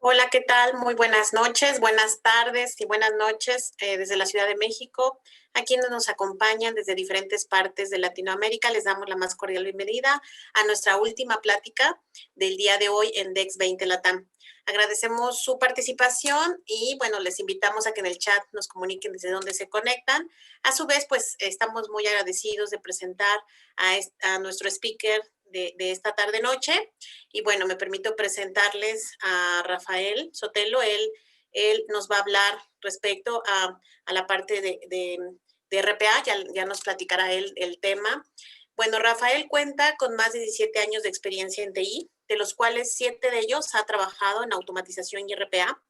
Hola, ¿qué tal? Muy buenas noches, buenas tardes y buenas noches desde la Ciudad de México. A quienes nos acompañan desde diferentes partes de Latinoamérica, les damos la más cordial bienvenida a nuestra última plática del día de hoy en DEX 20 Latam. Agradecemos su participación y, bueno, les invitamos a que en el chat nos comuniquen desde dónde se conectan. A su vez, pues, estamos muy agradecidos de presentar a nuestro speaker de esta tarde-noche. Y bueno, me permito presentarles a Rafael Sotelo. Él nos va a hablar respecto a la parte de RPA, ya nos platicará él el tema. Bueno, Rafael cuenta con más de 17 años de experiencia en TI, de los cuales 7 de ellos ha trabajado en automatización y RPA.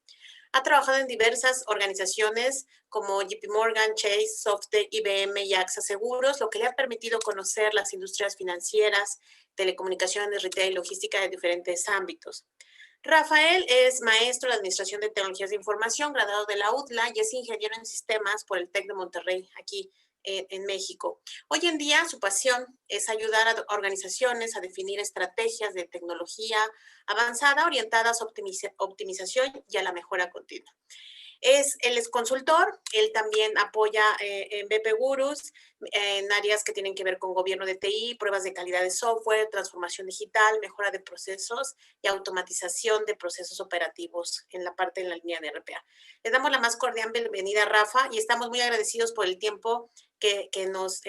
Ha trabajado en diversas organizaciones como JP Morgan, Chase, Software, IBM y AXA Seguros, lo que le ha permitido conocer las industrias financieras, telecomunicaciones, retail y logística de diferentes ámbitos. Rafael es maestro de Administración de Tecnologías de Información, graduado de la UTLA y es ingeniero en sistemas por el TEC de Monterrey, aquí en México. Hoy en día su pasión es ayudar a organizaciones a definir estrategias de tecnología avanzada orientadas a optimización y a la mejora continua. Él es consultor, él también apoya en BP Gurus en áreas que tienen que ver con gobierno de TI, pruebas de calidad de software, transformación digital, mejora de procesos y automatización de procesos operativos en la línea de RPA. Les damos la más cordial bienvenida a Rafa y estamos muy agradecidos por el tiempo que nos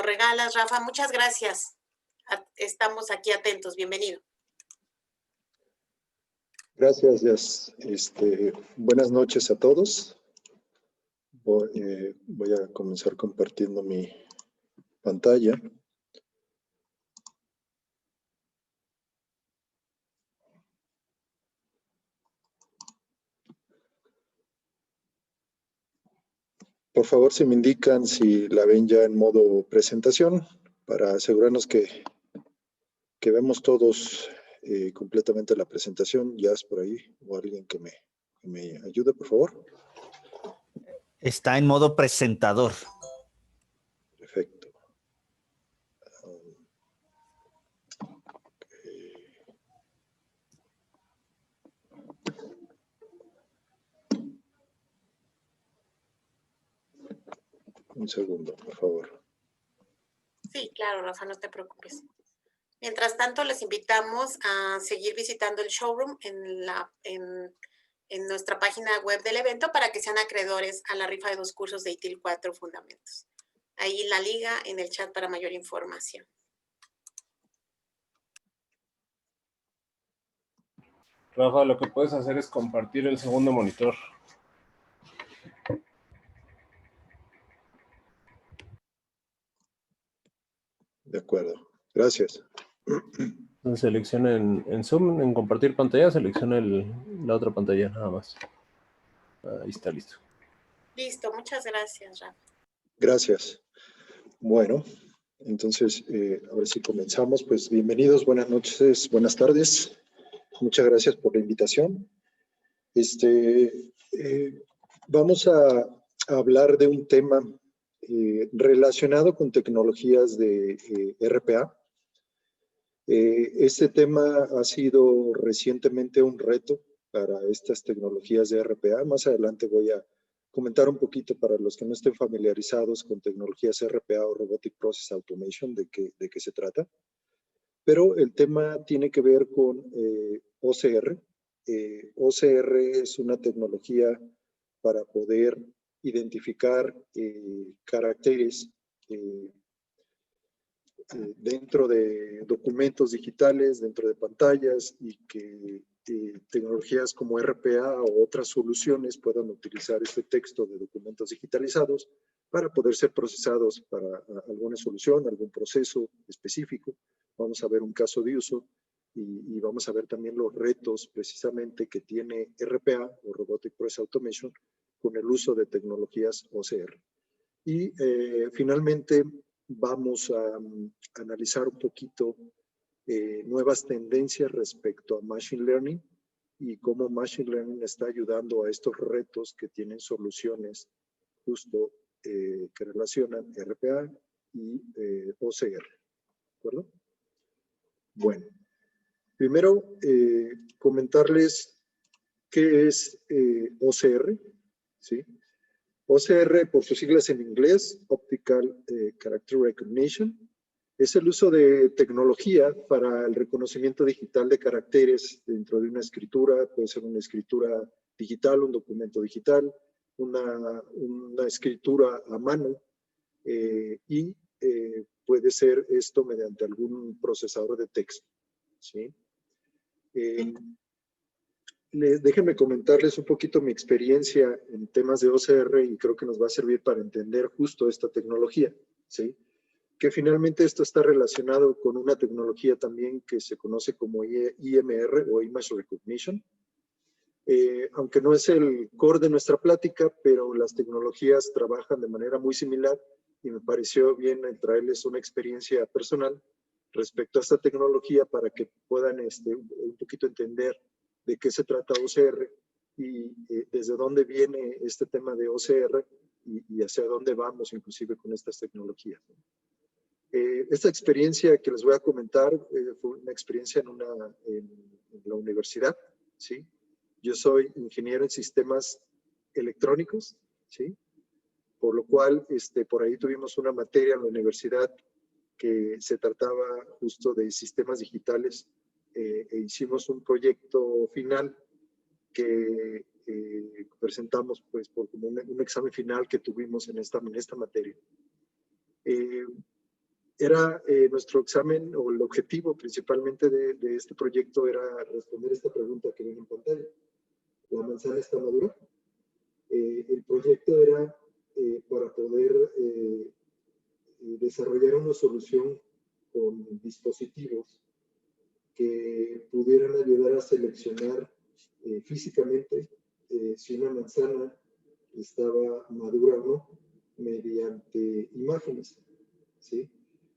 regalas, Rafa. Muchas gracias. Estamos aquí atentos. Bienvenido. Gracias, Jess. Buenas noches a todos. Voy a comenzar compartiendo mi pantalla. Por favor, si me indican si la ven ya en modo presentación, para asegurarnos que vemos todos completamente la presentación. Jess por ahí, o alguien que me ayude, por favor. Está en modo presentador. Perfecto. Un segundo, por favor. Sí, claro, Rafa, no te preocupes. Mientras tanto, les invitamos a seguir visitando el showroom en nuestra página web del evento para que sean acreedores a la rifa de 2 cursos de ITIL 4 Fundamentos. Ahí la liga en el chat para mayor información. Rafa, lo que puedes hacer es compartir el segundo monitor. De acuerdo. Gracias. Entonces seleccionen en Zoom, en compartir pantalla, seleccione la otra pantalla nada más. Ahí está, listo. Listo, muchas gracias, Rafa. Gracias. Bueno, entonces, a ver si comenzamos. Pues bienvenidos, buenas noches, buenas tardes. Muchas gracias por la invitación. Vamos a hablar de un tema relacionado con tecnologías de RPA. Este tema ha sido recientemente un reto para estas tecnologías de RPA. Más adelante voy a comentar un poquito para los que no estén familiarizados con tecnologías RPA o Robotic Process Automation, de qué se trata. Pero el tema tiene que ver con OCR. OCR es una tecnología para poder identificar caracteres dentro de documentos digitales, dentro de pantallas, y que tecnologías como RPA o otras soluciones puedan utilizar este texto de documentos digitalizados para poder ser procesados para alguna solución, algún proceso específico. Vamos a ver un caso de uso y vamos a ver también los retos precisamente que tiene RPA o Robotic Process Automation con el uso de tecnologías OCR. Y finalmente vamos a analizar un poquito nuevas tendencias respecto a Machine Learning y cómo Machine Learning está ayudando a estos retos que tienen soluciones justo que relacionan RPA y OCR. ¿De acuerdo? Bueno, primero comentarles ¿Qué es OCR? ¿Sí? OCR, por sus siglas en inglés, Optical Character Recognition, es el uso de tecnología para el reconocimiento digital de caracteres dentro de una escritura. Puede ser una escritura digital, un documento digital, una escritura a mano, y puede ser esto mediante algún procesador de texto, ¿sí? Déjenme comentarles un poquito mi experiencia en temas de OCR y creo que nos va a servir para entender justo esta tecnología, ¿sí? Que finalmente esto está relacionado con una tecnología también que se conoce como IMR o Image Recognition. Aunque no es el core de nuestra plática, pero las tecnologías trabajan de manera muy similar y me pareció bien traerles una experiencia personal respecto a esta tecnología para que puedan un poquito entender de qué se trata OCR y desde dónde viene este tema de OCR y hacia dónde vamos inclusive con estas tecnologías. Esta experiencia que les voy a comentar fue una experiencia en la universidad, ¿sí? Yo soy ingeniero en sistemas electrónicos, ¿sí? Por lo cual, por ahí tuvimos una materia en la universidad que se trataba justo de sistemas digitales e hicimos un proyecto final que presentamos pues por como un examen final que tuvimos en esta materia. Era nuestro examen o el objetivo principalmente de este proyecto era responder esta pregunta que ven en pantalla. ¿La manzana está madura? El proyecto era para poder desarrollar una solución con dispositivos que pudieran ayudar a seleccionar físicamente si una manzana estaba madura o no mediante imágenes, ¿sí?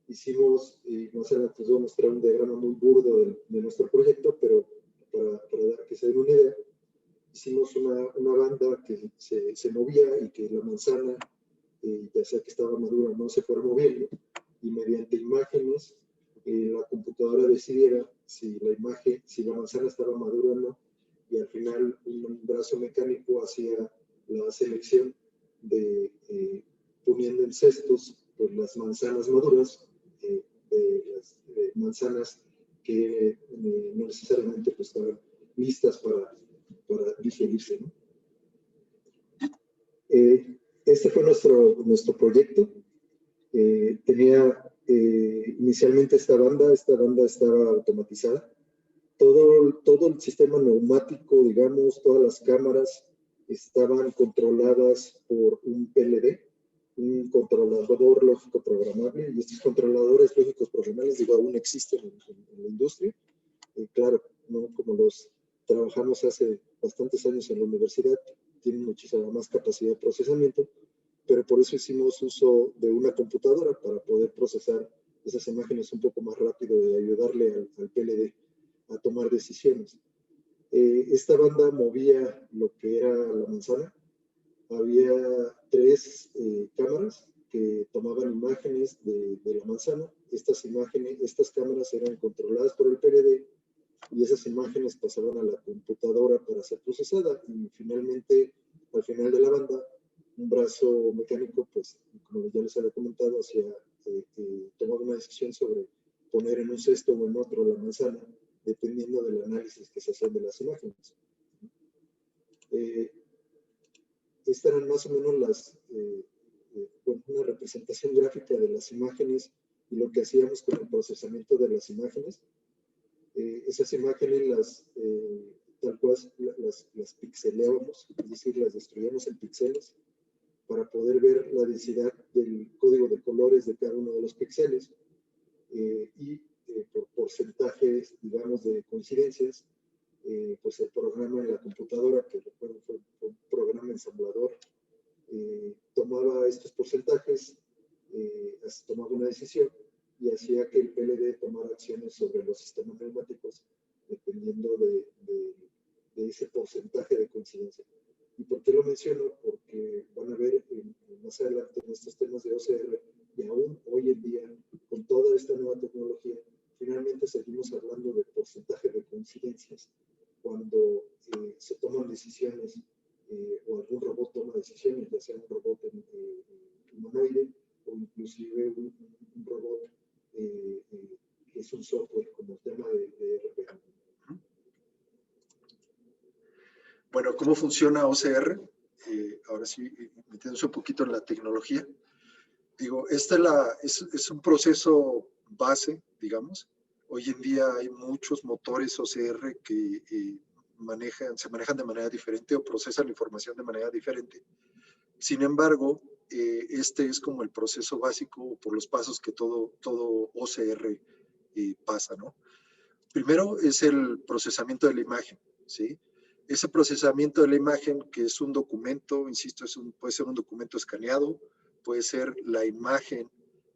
Hicimos, y más adelante les voy a mostrar un diagrama muy burdo de nuestro proyecto, pero para dar que se den una idea, hicimos una banda que se movía y que la manzana, ya sea que estaba madura o no, se fuera moviendo, y mediante imágenes la computadora decidiera si la manzana estaba madura o no, y al final un brazo mecánico hacía la selección de poniendo en cestos pues, las manzanas maduras de las manzanas que no necesariamente pues, estaban listas para digerirse, ¿no? Este fue nuestro proyecto. Tenía inicialmente esta banda estaba automatizada. Todo el sistema neumático, digamos, todas las cámaras estaban controladas por un PLD, un controlador lógico programable, y estos controladores lógicos programables, digo, aún existen en la industria. Claro, no como los trabajamos hace bastantes años en la universidad, tienen muchísima más capacidad de procesamiento, pero por eso hicimos uso de una computadora para poder procesar esas imágenes un poco más rápido y ayudarle al PLD a tomar decisiones. Esta banda movía lo que era la manzana. Había 3 cámaras que tomaban imágenes de la manzana. Estas cámaras eran controladas por el PLD y esas imágenes pasaban a la computadora para ser procesada y finalmente, al final de la banda, un brazo mecánico, pues, como ya les había comentado, tomaba una decisión sobre poner en un cesto o en otro la manzana, dependiendo del análisis que se hacían de las imágenes. Estas eran más o menos una representación gráfica de las imágenes y lo que hacíamos con el procesamiento de las imágenes. Esas imágenes tal cual las pixeleábamos, es decir, las destruíamos en píxeles para poder ver la densidad del código de colores de cada uno de los píxeles y por porcentajes, digamos, de coincidencias, pues el programa en la computadora, que recuerdo fue un programa ensamblador, tomaba estos porcentajes, tomaba una decisión y hacía que el PLD tomara acciones sobre los sistemas neumáticos dependiendo de ese porcentaje de coincidencia. ¿Y por qué lo menciono? Porque van a ver más adelante en estos temas de OCR y aún hoy en día, con toda esta nueva tecnología, finalmente seguimos hablando de porcentaje de coincidencias cuando se toman decisiones o algún robot toma decisiones, ya sea un robot humanoide o inclusive un robot que es un software como el tema de RPA. Bueno, ¿cómo funciona OCR? Ahora sí, metiéndose un poquito en la tecnología. Digo, es un proceso base, digamos. Hoy en día hay muchos motores OCR que se manejan de manera diferente o procesan la información de manera diferente. Sin embargo, este es como el proceso básico por los pasos que todo OCR pasa, ¿no? Primero es el procesamiento de la imagen, ¿sí? Ese procesamiento de la imagen, que es un documento, insisto, puede ser un documento escaneado, puede ser la imagen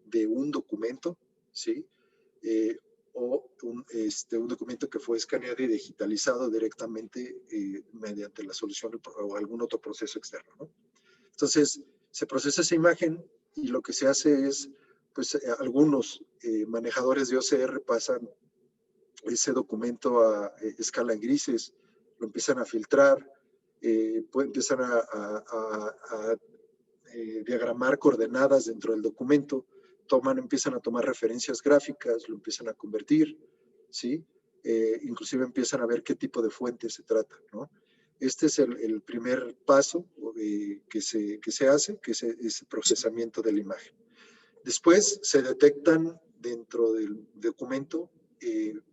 de un documento, ¿sí? O un documento que fue escaneado y digitalizado directamente mediante la solución o algún otro proceso externo, ¿no? Entonces, se procesa esa imagen y lo que se hace es, pues, algunos manejadores de OCR pasan ese documento a escala en grises, lo empiezan a filtrar, empiezan a diagramar coordenadas dentro del documento, empiezan a tomar referencias gráficas, lo empiezan a convertir, ¿sí? Inclusive empiezan a ver qué tipo de fuente se trata, ¿no? Este es el primer paso que se hace, que es ese procesamiento de la imagen. Después se detectan dentro del documento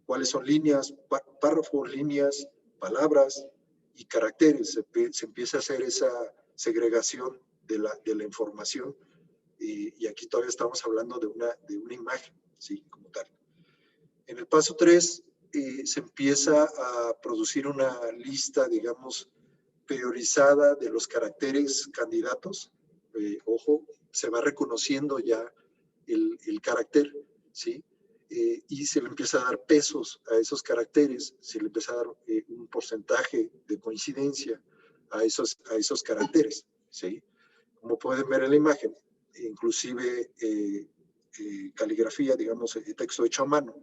cuáles son líneas, párrafos, líneas, palabras y caracteres. Se empieza a hacer esa segregación de la información y aquí todavía estamos hablando de una imagen, ¿sí? Como tal. En el paso 3 se empieza a producir una lista, digamos, priorizada de los caracteres candidatos. Ojo, se va reconociendo ya el carácter, ¿sí? Y se le empieza a dar pesos a esos caracteres, se le empieza a dar un porcentaje de coincidencia a esos caracteres, ¿sí? Como pueden ver en la imagen, inclusive caligrafía, digamos, texto hecho a mano,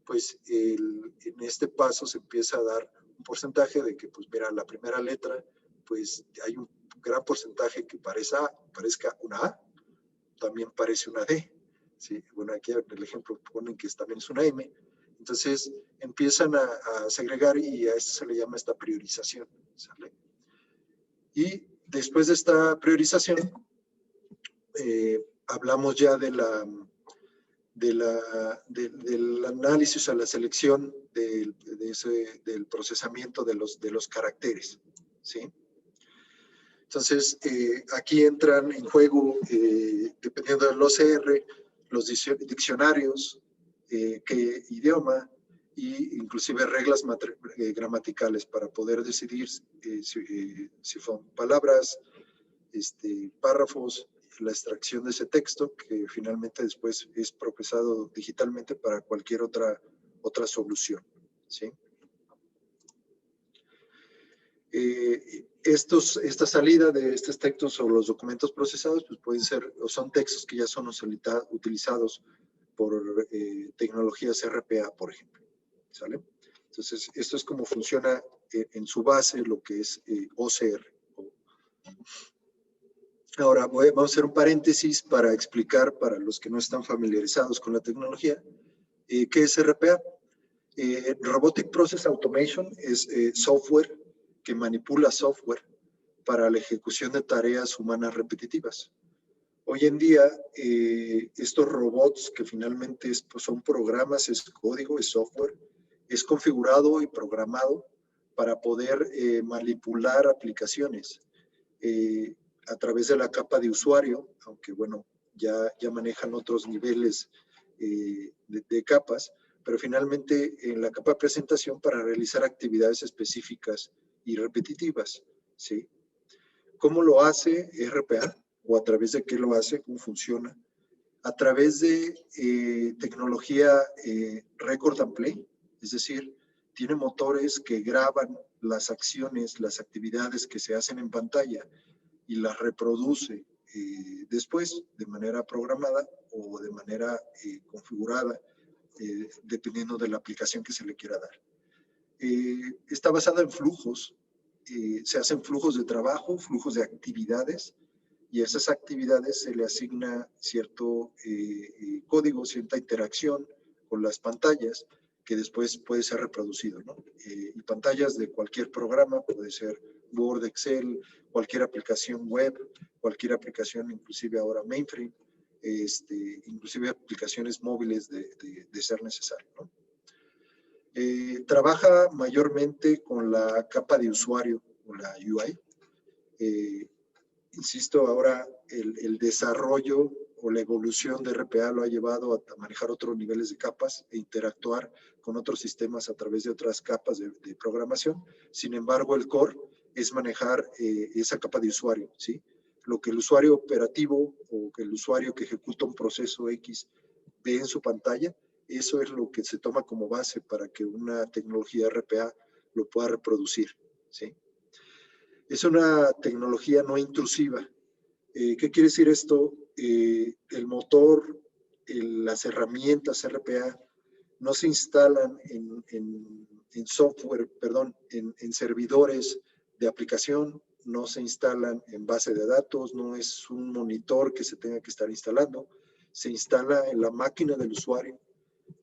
pues en este paso se empieza a dar un porcentaje de que, pues mira, la primera letra, pues hay un gran porcentaje que parezca una A, también parece una D, ¿sí? Bueno, aquí en el ejemplo ponen que también es una M. Entonces empiezan a segregar y a esto se le llama esta priorización, ¿sale? Y después de esta priorización, hablamos ya del análisis a la selección del procesamiento de los caracteres, ¿sí? Entonces, aquí entran en juego, dependiendo del OCR, los diccionarios, qué idioma, e inclusive reglas gramaticales para poder decidir si son palabras, párrafos, la extracción de ese texto, que finalmente después es procesado digitalmente para cualquier otra solución, ¿sí? Esta salida de estos textos o los documentos procesados, pues pueden ser, o son textos que ya son utilizados por tecnologías RPA, por ejemplo, ¿sale? Entonces, esto es como funciona en su base lo que es OCR. Ahora, vamos a hacer un paréntesis para explicar para los que no están familiarizados con la tecnología, ¿qué es RPA? Robotic Process Automation es software que manipula software para la ejecución de tareas humanas repetitivas. Hoy en día, estos robots que finalmente pues son programas, es código, es software, es configurado y programado para poder manipular aplicaciones a través de la capa de usuario, aunque bueno, ya manejan otros niveles de capas, pero finalmente en la capa de presentación para realizar actividades específicas y repetitivas, ¿sí? ¿Cómo lo hace RPA? ¿O a través de qué lo hace? ¿Cómo funciona? A través de tecnología record and play, es decir, tiene motores que graban las acciones, las actividades que se hacen en pantalla y las reproduce después de manera programada o de manera configurada, dependiendo de la aplicación que se le quiera dar. Está basada en flujos. Se hacen flujos de trabajo, flujos de actividades, y a esas actividades se le asigna cierto código, cierta interacción con las pantallas, que después puede ser reproducido, ¿no? Y pantallas de cualquier programa, puede ser Word, Excel, cualquier aplicación web, cualquier aplicación, inclusive ahora mainframe, inclusive aplicaciones móviles de ser necesario, ¿no? Trabaja mayormente con la capa de usuario, con la UI. Insisto, ahora el desarrollo o la evolución de RPA lo ha llevado a manejar otros niveles de capas e interactuar con otros sistemas a través de otras capas de programación. Sin embargo, el core es manejar esa capa de usuario, ¿sí? Lo que el usuario operativo o que el usuario que ejecuta un proceso X ve en su pantalla, eso es lo que se toma como base para que una tecnología RPA lo pueda reproducir, ¿sí? Es una tecnología no intrusiva. ¿Qué quiere decir esto? El motor, las herramientas RPA no se instalan en software, perdón, en servidores de aplicación, no se instalan en base de datos, no es un monitor que se tenga que estar instalando, se instala en la máquina del usuario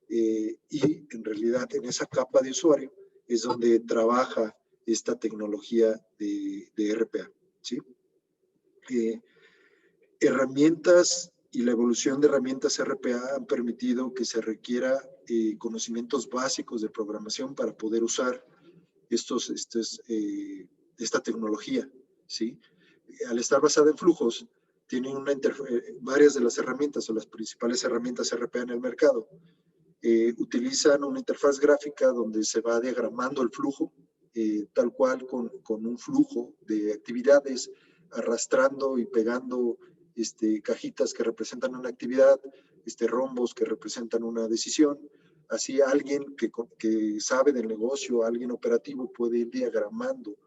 y en realidad en esa capa de usuario es donde trabaja esta tecnología de RPA, ¿sí? Herramientas y la evolución de herramientas RPA han permitido que se requiera conocimientos básicos de programación para poder usar esta tecnología, ¿sí? Al estar basada en flujos, tienen varias de las herramientas o las principales herramientas RPA en el mercado. Utilizan una interfaz gráfica donde se va diagramando el flujo, tal cual con un flujo de actividades, arrastrando y pegando cajitas que representan una actividad, rombos que representan una decisión. Así alguien que sabe del negocio, alguien operativo puede ir diagramando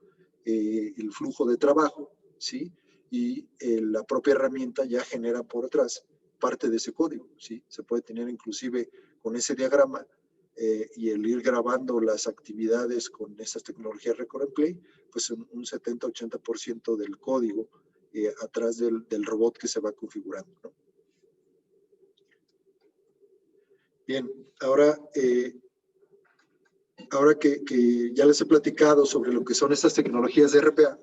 el flujo de trabajo, ¿sí? Y la propia herramienta ya genera por atrás parte de ese código, ¿sí? Se puede tener inclusive con ese diagrama y el ir grabando las actividades con esas tecnologías Record and Play, pues un 70-80% del código atrás del robot que se va configurando, ¿no? Bien, ahora que ya les he platicado sobre lo que son estas tecnologías de RPA,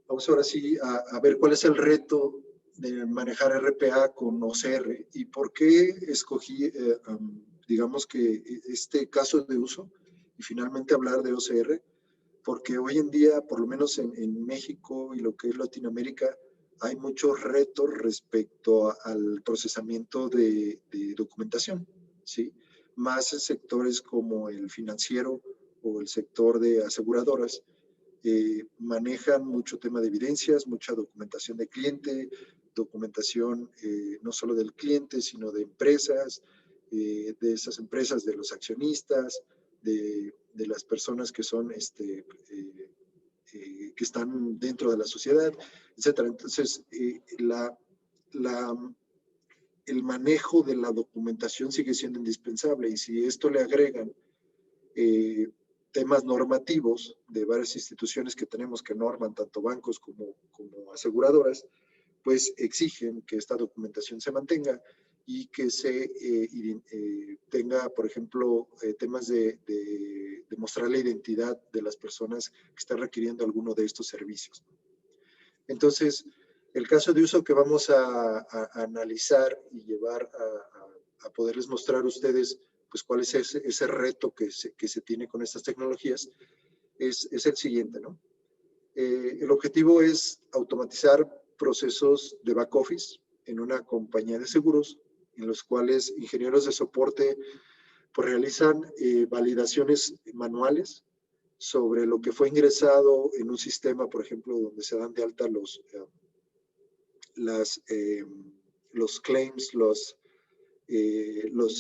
vamos ahora sí a ver cuál es el reto de manejar RPA con OCR y por qué escogí, digamos que este caso de uso y finalmente hablar de OCR, porque hoy en día, por lo menos en México y lo que es Latinoamérica, hay muchos retos respecto al procesamiento de documentación, ¿sí? Más en sectores como el financiero o el sector de aseguradoras, manejan mucho tema de evidencias, mucha documentación de cliente, documentación no solo del cliente, sino de empresas, de esas empresas, de los accionistas, de las personas que son, que están dentro de la sociedad, etcétera. Entonces, el manejo de la documentación sigue siendo indispensable y si esto le agregan temas normativos de varias instituciones que tenemos que norman tanto bancos como aseguradoras, pues exigen que esta documentación se mantenga y que se tenga, por ejemplo, temas de mostrar la identidad de las personas que están requiriendo alguno de estos servicios. Entonces, el caso de uso que vamos a analizar y llevar a poderles mostrar a ustedes pues cuál es ese reto que se tiene con estas tecnologías, es el siguiente, ¿no? El objetivo es automatizar procesos de back office en una compañía de seguros, en los cuales ingenieros de soporte pues, realizan validaciones manuales sobre lo que fue ingresado en un sistema, por ejemplo, donde se dan de alta los claims, los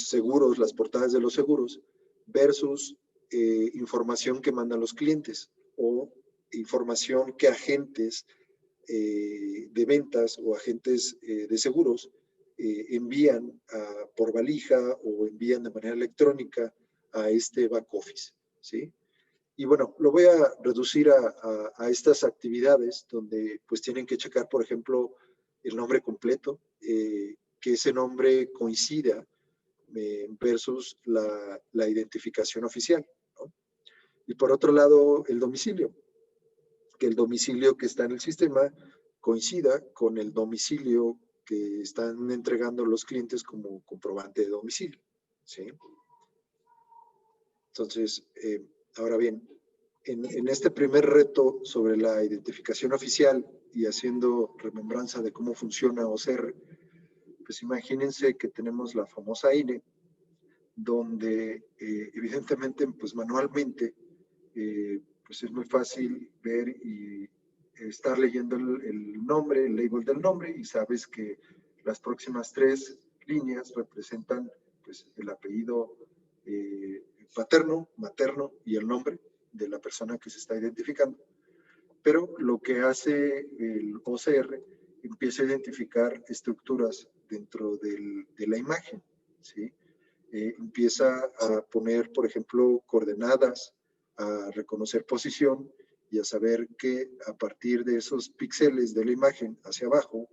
seguros, las portadas de los seguros, versus información que mandan los clientes o información que agentes de ventas o agentes de seguros envían por valija o envían de manera electrónica a este back office, ¿sí? Y bueno, lo voy a reducir a estas actividades donde pues tienen que checar, por ejemplo, el nombre completo, que ese nombre coincida versus la identificación oficial, ¿no? Y por otro lado, el domicilio, que el domicilio que está en el sistema coincida con el domicilio que están entregando los clientes como comprobante de domicilio, ¿sí? Entonces, ahora bien, en este primer reto sobre la identificación oficial y haciendo remembranza de cómo funciona OCR, pues imagínense que tenemos la famosa INE, donde evidentemente, pues manualmente, pues es muy fácil ver y estar leyendo el nombre, el label del nombre, y sabes que las próximas 3 líneas representan pues el apellido paterno, materno y el nombre de la persona que se está identificando. Pero lo que hace el OCR empieza a identificar estructuras dentro de la imagen, ¿sí? Empieza a poner, por ejemplo, coordenadas, a reconocer posición y a saber que a partir de esos píxeles de la imagen hacia abajo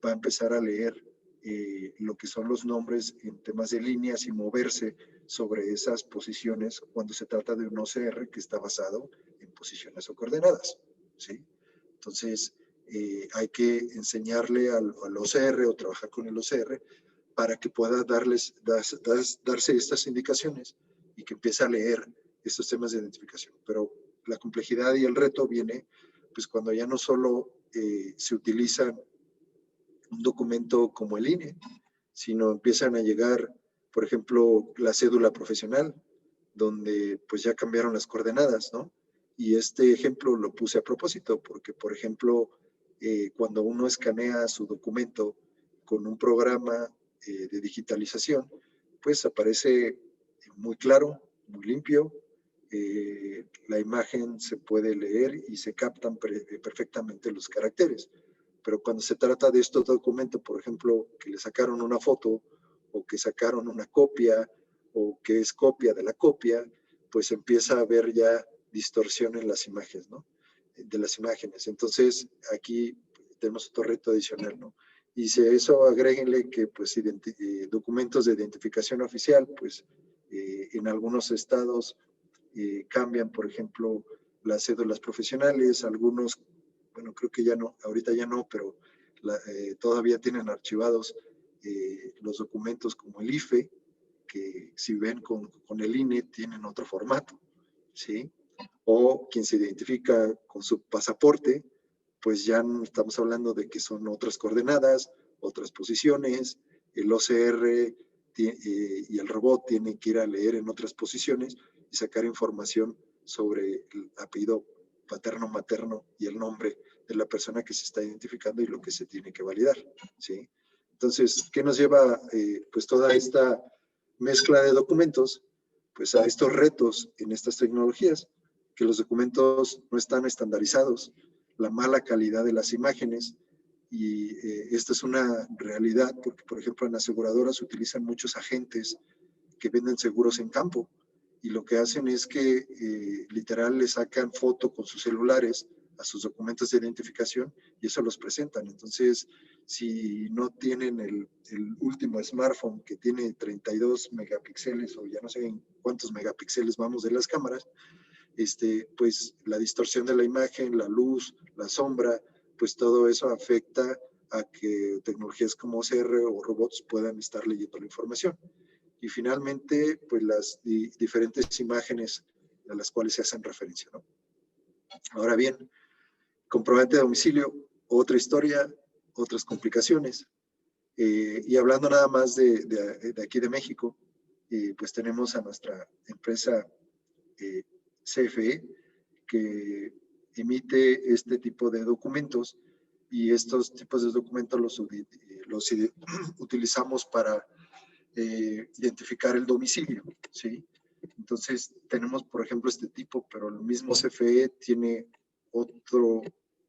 va a empezar a leer lo que son los nombres en temas de líneas y moverse sobre esas posiciones cuando se trata de un OCR que está basado en posiciones o coordenadas, ¿sí? Entonces, hay que enseñarle al OCR o trabajar con el OCR para que pueda darse estas indicaciones y que empiece a leer estos temas de identificación. Pero la complejidad y el reto viene pues cuando ya no solo se utilizan un documento como el INE, sino empiezan a llegar, por ejemplo, la cédula profesional, donde pues ya cambiaron las coordenadas, ¿no? Y este ejemplo lo puse a propósito, porque, por ejemplo, cuando uno escanea su documento con un programa de digitalización, pues aparece muy claro, muy limpio, la imagen se puede leer y se captan perfectamente los caracteres. Pero cuando se trata de estos documentos, por ejemplo, que le sacaron una foto o que sacaron una copia o que es copia de la copia, pues empieza a haber ya distorsión en las imágenes, ¿no? De las imágenes. Entonces, aquí tenemos otro reto adicional, ¿no? Y si a eso agréguenle que pues documentos de identificación oficial, pues en algunos estados cambian, por ejemplo, las cédulas profesionales, algunos, bueno, creo que ya no, ahorita ya no, pero todavía tienen archivados los documentos como el IFE, que si ven con el INE tienen otro formato, ¿sí? O quien se identifica con su pasaporte, pues ya no estamos hablando de que son otras coordenadas, otras posiciones, el OCR y el robot tienen que ir a leer en otras posiciones y sacar información sobre el apellido paterno, materno y el nombre de la persona que se está identificando y lo que se tiene que validar, ¿sí? Entonces, ¿qué nos lleva pues toda esta mezcla de documentos? Pues a estos retos en estas tecnologías, que los documentos no están estandarizados, la mala calidad de las imágenes, y esta es una realidad porque, por ejemplo, en aseguradoras utilizan muchos agentes que venden seguros en campo, y lo que hacen es que literal le sacan foto con sus celulares a sus documentos de identificación y eso los presentan. Entonces, si no tienen el último smartphone que tiene 32 megapíxeles o ya no sé en cuántos megapíxeles vamos de las cámaras, pues la distorsión de la imagen, la luz, la sombra, pues todo eso afecta a que tecnologías como OCR o robots puedan estar leyendo la información. Y finalmente, pues las diferentes imágenes a las cuales se hacen referencia, ¿no? Ahora bien, comprobante de domicilio, otra historia, otras complicaciones. Y hablando nada más de aquí de México, pues tenemos a nuestra empresa CFE, que emite este tipo de documentos, y estos tipos de documentos los utilizamos para identificar el domicilio, ¿sí? Entonces, tenemos, por ejemplo, este tipo, pero el mismo CFE tiene otro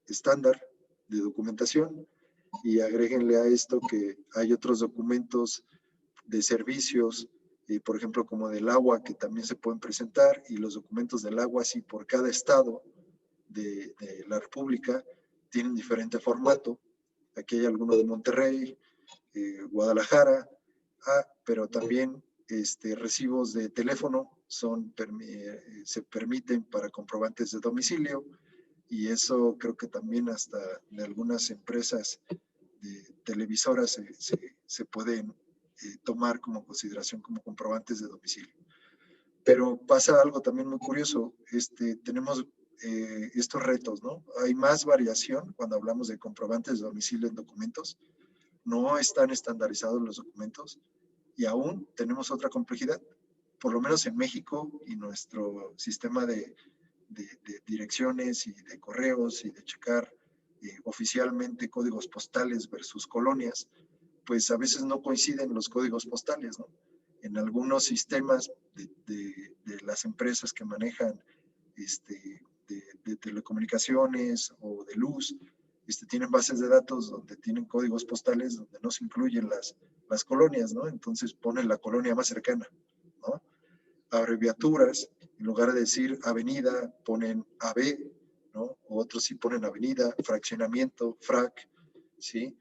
estándar de documentación, y agréguenle a esto que hay otros documentos de servicios por ejemplo, como del agua, que también se pueden presentar, y los documentos del agua, sí, por cada estado de la República tienen diferente formato. Aquí hay alguno de Monterrey, Guadalajara, pero también recibos de teléfono se permiten para comprobantes de domicilio, y eso creo que también hasta de algunas empresas de televisoras se pueden tomar como consideración como comprobantes de domicilio. Pero pasa algo también muy curioso, tenemos estos retos, ¿no? Hay más variación cuando hablamos de comprobantes de domicilio en documentos, no están estandarizados los documentos y aún tenemos otra complejidad, por lo menos en México y nuestro sistema de direcciones y de correos y de checar oficialmente códigos postales versus colonias, pues a veces no coinciden los códigos postales, ¿no? En algunos sistemas de las empresas que manejan de telecomunicaciones o de luz, tienen bases de datos donde tienen códigos postales donde no se incluyen las colonias, ¿no? Entonces ponen la colonia más cercana, ¿no? Abreviaturas, en lugar de decir avenida, ponen AB, ¿no? O otros sí ponen avenida, fraccionamiento, frac, ¿sí?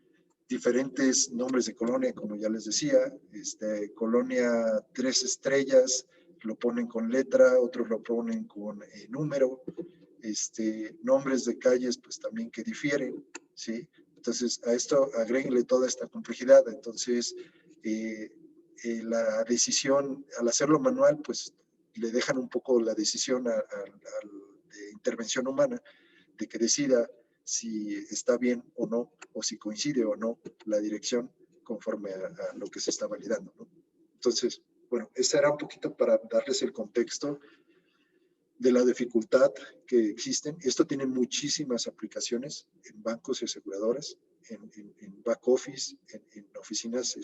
Diferentes nombres de colonia, como ya les decía, colonia 3 estrellas, lo ponen con letra, otros lo ponen con número, nombres de calles, pues también que difieren, ¿sí? Entonces, a esto agréguenle toda esta complejidad. Entonces, la decisión, al hacerlo manual, pues le dejan un poco la decisión de intervención humana, de que decida si está bien o no, o si coincide o no la dirección conforme a lo que se está validando, ¿no? Entonces, bueno, ese era un poquito para darles el contexto de la dificultad que existen. Esto tiene muchísimas aplicaciones en bancos y aseguradoras, en back office, en oficinas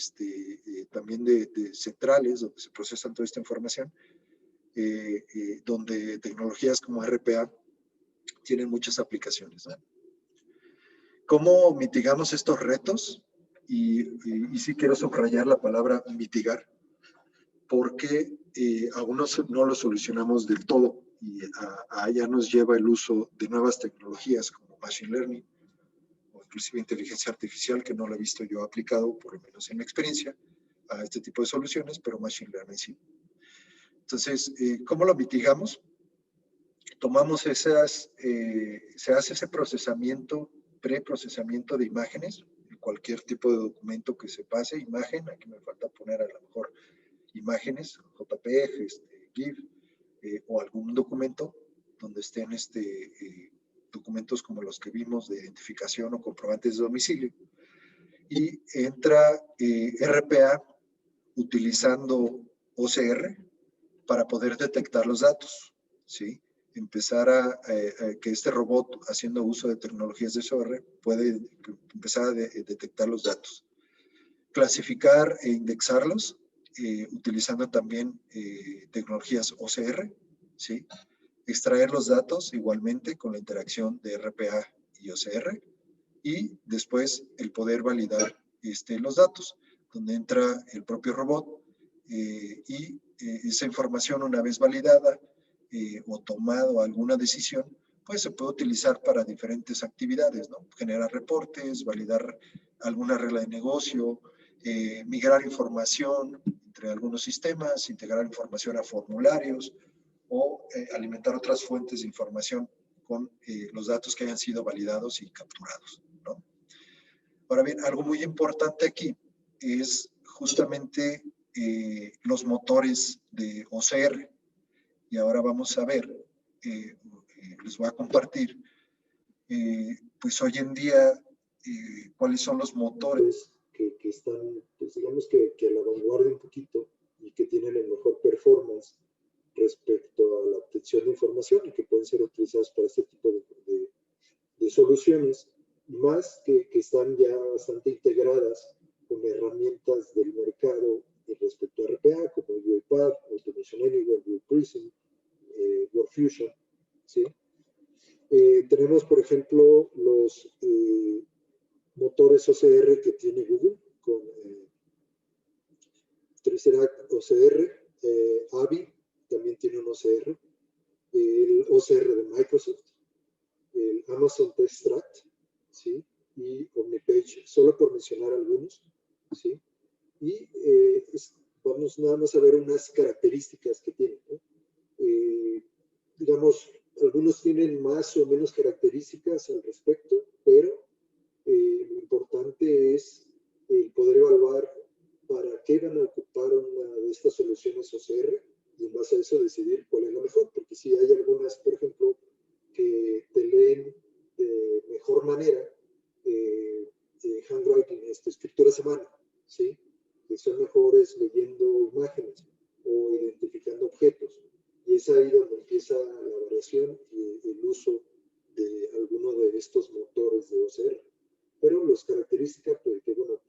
también de centrales donde se procesan toda esta información, donde tecnologías como RPA tienen muchas aplicaciones, ¿no? ¿Cómo mitigamos estos retos? Y sí quiero subrayar la palabra mitigar, porque algunos no lo solucionamos del todo, y allá nos lleva el uso de nuevas tecnologías como Machine Learning, o inclusive inteligencia artificial, que no lo he visto yo aplicado, por lo menos en mi experiencia, a este tipo de soluciones, pero Machine Learning sí. Entonces, ¿cómo lo mitigamos? Tomamos se hace ese procesamiento, preprocesamiento de imágenes, cualquier tipo de documento que se pase, imagen, aquí me falta poner a lo mejor imágenes, JPG, GIF, o algún documento donde estén documentos como los que vimos de identificación o comprobantes de domicilio. Y entra RPA utilizando OCR para poder detectar los datos, ¿sí? Empezar a que este robot, haciendo uso de tecnologías de OCR, puede empezar a detectar los datos. Clasificar e indexarlos, utilizando también tecnologías OCR, ¿sí? Extraer los datos igualmente con la interacción de RPA y OCR, y después el poder validar los datos, donde entra el propio robot y esa información, una vez validada o tomado alguna decisión, pues se puede utilizar para diferentes actividades, ¿no? Generar reportes, validar alguna regla de negocio, migrar información entre algunos sistemas, integrar información a formularios o alimentar otras fuentes de información con los datos que hayan sido validados y capturados, ¿no? Ahora bien, algo muy importante aquí es justamente los motores de OCR. Y ahora vamos a ver, les voy a compartir, pues hoy en día, cuáles son los motores que están, pues digamos que a la vanguardia un poquito y que tienen el mejor performance respecto a la obtención de información y que pueden ser utilizados para este tipo de soluciones, más que están ya bastante integradas con herramientas del mercado respecto a RPA, como UiPath, Automation Anywhere, WorkPrism, WorkFusion, ¿sí? Tenemos, por ejemplo, los motores OCR que tiene Google, con Tesseract OCR, AVI también tiene un OCR, el OCR de Microsoft, el Amazon Textract, ¿sí? Y Omnipage, solo por mencionar algunos, ¿sí? Y vamos nada más a ver unas características que tienen, ¿no? Digamos, algunos tienen más o menos características al respecto, pero lo importante es poder evaluar para qué van a ocupar una de estas soluciones OCR y en base a eso decidir cuál es la mejor, porque si hay algunas, por ejemplo, que te leen de mejor manera handwriting, escrituras a mano, ¿sí? Que son mejores leyendo imágenes o identificando objetos. Y es ahí donde empieza la variación y el uso de alguno de estos motores de OCR. Pero las características, pues, que bueno,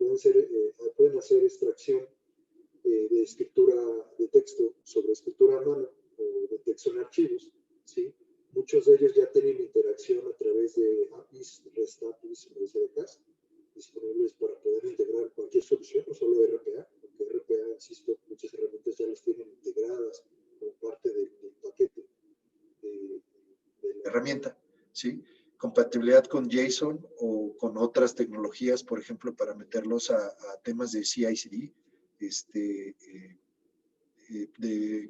pueden hacer extracción de escritura de texto sobre escritura a mano o de texto en archivos, ¿sí? Muchos de ellos ya tienen interacción a través de APIs, REST APIs o SDKs, disponibles para poder integrar cualquier solución, no solo RPA, porque RPA, insisto, muchas herramientas ya las tienen integradas como parte del paquete de la herramienta, ¿sí? Compatibilidad con JSON o con otras tecnologías, por ejemplo, para meterlos a temas de CI/CD, que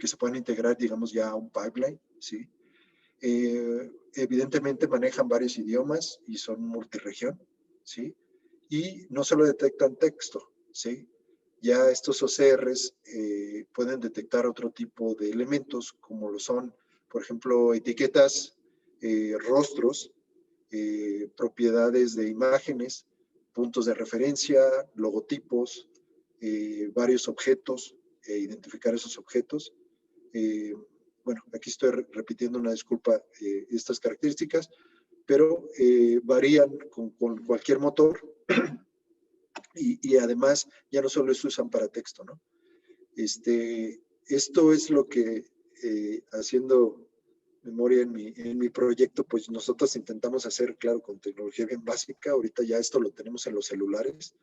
se puedan integrar, digamos, ya a un pipeline, ¿sí? Evidentemente manejan varios idiomas y son multiregión, ¿sí? Y no solo detectan texto, ¿sí? Ya estos OCRs pueden detectar otro tipo de elementos, como lo son, por ejemplo, etiquetas, rostros, propiedades de imágenes, puntos de referencia, logotipos, varios objetos, identificar esos objetos. Bueno, aquí estoy repitiendo una disculpa estas características, pero varían con cualquier motor y además ya no solo se usan para texto, ¿no? Esto es lo que haciendo memoria en mi proyecto, pues nosotros intentamos hacer, claro, con tecnología bien básica. Ahorita ya esto lo tenemos en los celulares.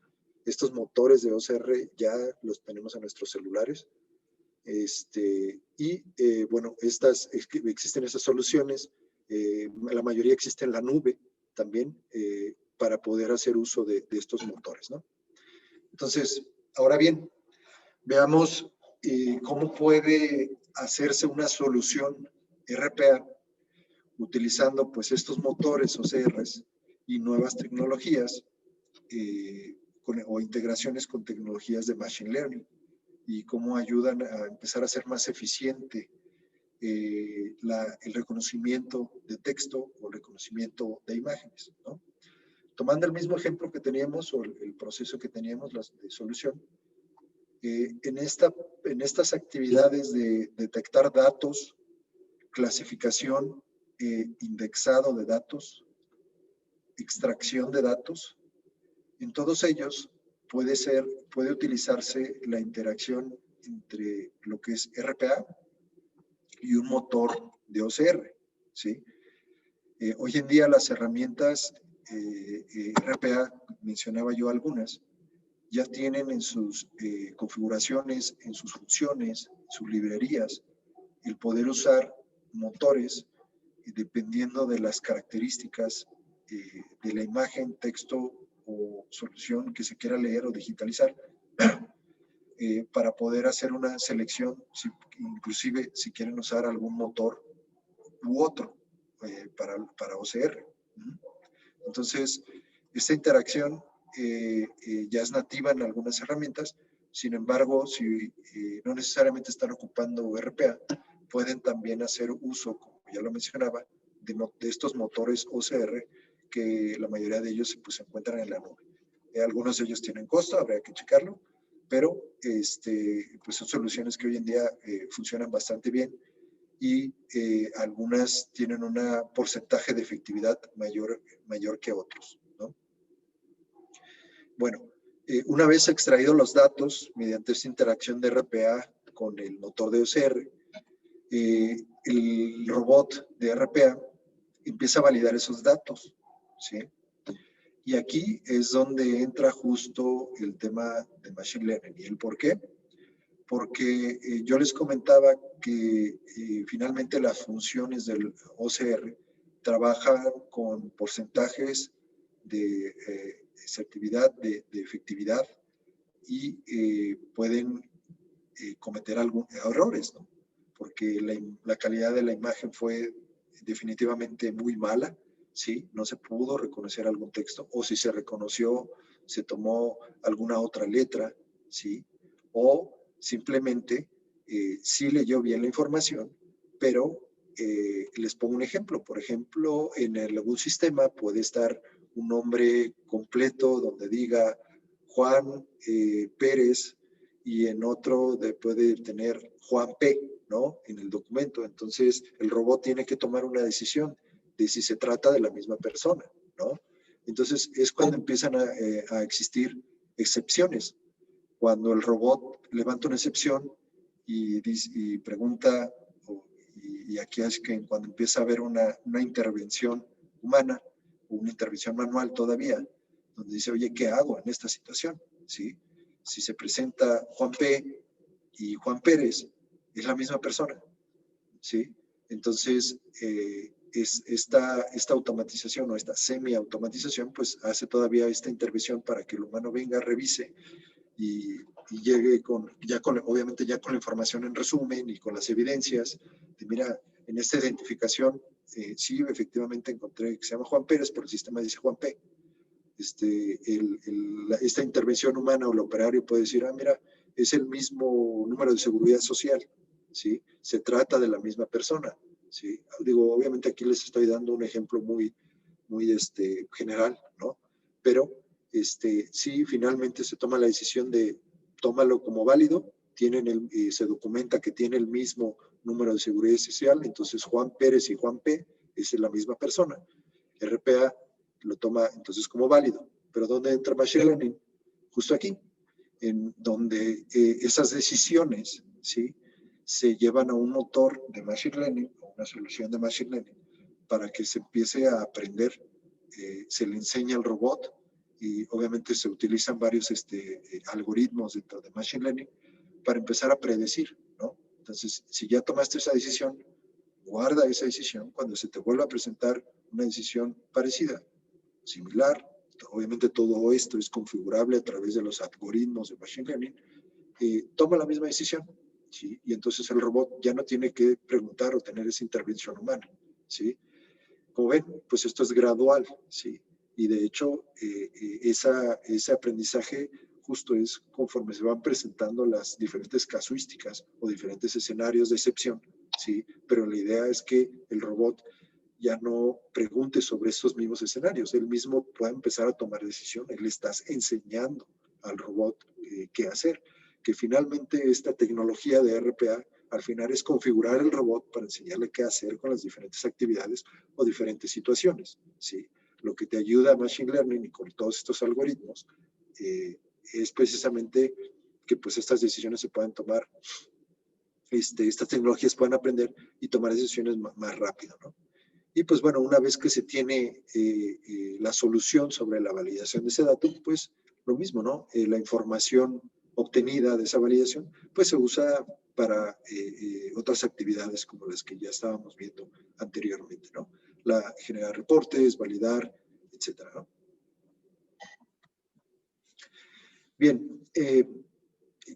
Estos motores de OCR ya los tenemos en nuestros celulares. Bueno, existen esas soluciones. La mayoría existe en la nube también para poder hacer uso de estos motores, ¿no? Entonces, ahora bien, veamos cómo puede hacerse una solución RPA utilizando pues estos motores OCRs y nuevas tecnologías o integraciones con tecnologías de Machine Learning y cómo ayudan a empezar a ser más eficiente el reconocimiento de texto o reconocimiento de imágenes, ¿no? Tomando el mismo ejemplo que teníamos o el proceso que teníamos de solución, en estas actividades de detectar datos, clasificación, indexado de datos, extracción de datos, en todos ellos puede utilizarse la interacción entre lo que es RPA y un motor de OCR, ¿sí? Hoy en día las herramientas RPA, mencionaba yo algunas, ya tienen en sus configuraciones, en sus funciones, sus librerías, el poder usar motores dependiendo de las características de la imagen, texto o solución que se quiera leer o digitalizar para poder hacer una selección, inclusive si quieren usar algún motor u otro para OCR. Entonces, esta interacción ya es nativa en algunas herramientas. Sin embargo, si no necesariamente están ocupando RPA, pueden también hacer uso, como ya lo mencionaba, de estos motores OCR, que la mayoría de ellos pues, se encuentran en la nube. Algunos de ellos tienen costo, habría que checarlo, pero pues son soluciones que hoy en día funcionan bastante bien y algunas tienen un porcentaje de efectividad mayor que otros, ¿no? Bueno, una vez extraídos los datos mediante esta interacción de RPA con el motor de OCR, el robot de RPA empieza a validar esos datos, ¿sí? Y aquí es donde entra justo el tema de Machine Learning. ¿Y el por qué? porque yo les comentaba que finalmente las funciones del OCR trabajan con porcentajes de asertividad, de efectividad, y pueden cometer algunos errores, ¿no? Porque la calidad de la imagen fue definitivamente muy mala, ¿sí? No se pudo reconocer algún texto, o si se reconoció, se tomó alguna otra letra, ¿sí? O simplemente sí leyó bien la información, pero les pongo un ejemplo. Por ejemplo, en algún sistema puede estar un nombre completo donde diga Juan Pérez, y en otro puede tener Juan P, ¿no? En el documento. Entonces, el robot tiene que tomar una decisión de si se trata de la misma persona, ¿no? Entonces, es cuando empiezan a existir excepciones. Cuando el robot levanta una excepción y pregunta, y aquí es que cuando empieza a haber una intervención humana, o una intervención manual todavía, donde dice, oye, ¿qué hago en esta situación? ¿Sí? Si se presenta Juan P. y Juan Pérez, es la misma persona, ¿sí? Entonces, esta automatización o esta semi-automatización, pues hace todavía esta intervención para que el humano venga, revise y llegue obviamente ya con la información en resumen y con las evidencias de, mira, en esta identificación, sí, efectivamente encontré que se llama Juan Pérez, pero el sistema dice Juan P. Esta intervención humana o el operario puede decir, mira, es el mismo número de seguridad social, ¿sí? Se trata de la misma persona, ¿sí? Digo, obviamente aquí les estoy dando un ejemplo muy general, ¿no? Pero sí, finalmente se toma la decisión de tómalo como válido, se documenta que tiene el mismo número de seguridad social, entonces Juan Pérez y Juan P. es la misma persona. RPA lo toma entonces como válido. Pero ¿dónde entra Machine Learning? Justo aquí, en donde esas decisiones, ¿sí?, se llevan a un motor de Machine Learning, o una solución de Machine Learning, para que se empiece a aprender, se le enseña al robot, y obviamente se utilizan varios algoritmos dentro de Machine Learning para empezar a predecir, ¿no? Entonces, si ya tomaste esa decisión, guarda esa decisión cuando se te vuelva a presentar una decisión parecida, similar. Obviamente todo esto es configurable a través de los algoritmos de Machine Learning. Toma la misma decisión, ¿sí? Y entonces el robot ya no tiene que preguntar o tener esa intervención humana, ¿sí? Como ven, pues esto es gradual, ¿sí? Y de hecho, ese aprendizaje justo es conforme se van presentando las diferentes casuísticas o diferentes escenarios de excepción, ¿sí? Pero la idea es que el robot ya no pregunte sobre estos mismos escenarios, él mismo puede empezar a tomar decisiones, le estás enseñando al robot qué hacer, que finalmente esta tecnología de RPA al final es configurar el robot para enseñarle qué hacer con las diferentes actividades o diferentes situaciones, ¿sí? Lo que te ayuda a Machine Learning y con todos estos algoritmos es precisamente que pues estas decisiones se puedan tomar, estas tecnologías puedan aprender y tomar decisiones más rápido, ¿no? Y pues bueno, una vez que se tiene la solución sobre la validación de ese dato, pues lo mismo, ¿no? La información obtenida de esa validación, pues se usa para otras actividades como las que ya estábamos viendo anteriormente, ¿no? Generar reportes, validar, etcétera, ¿no? Bien,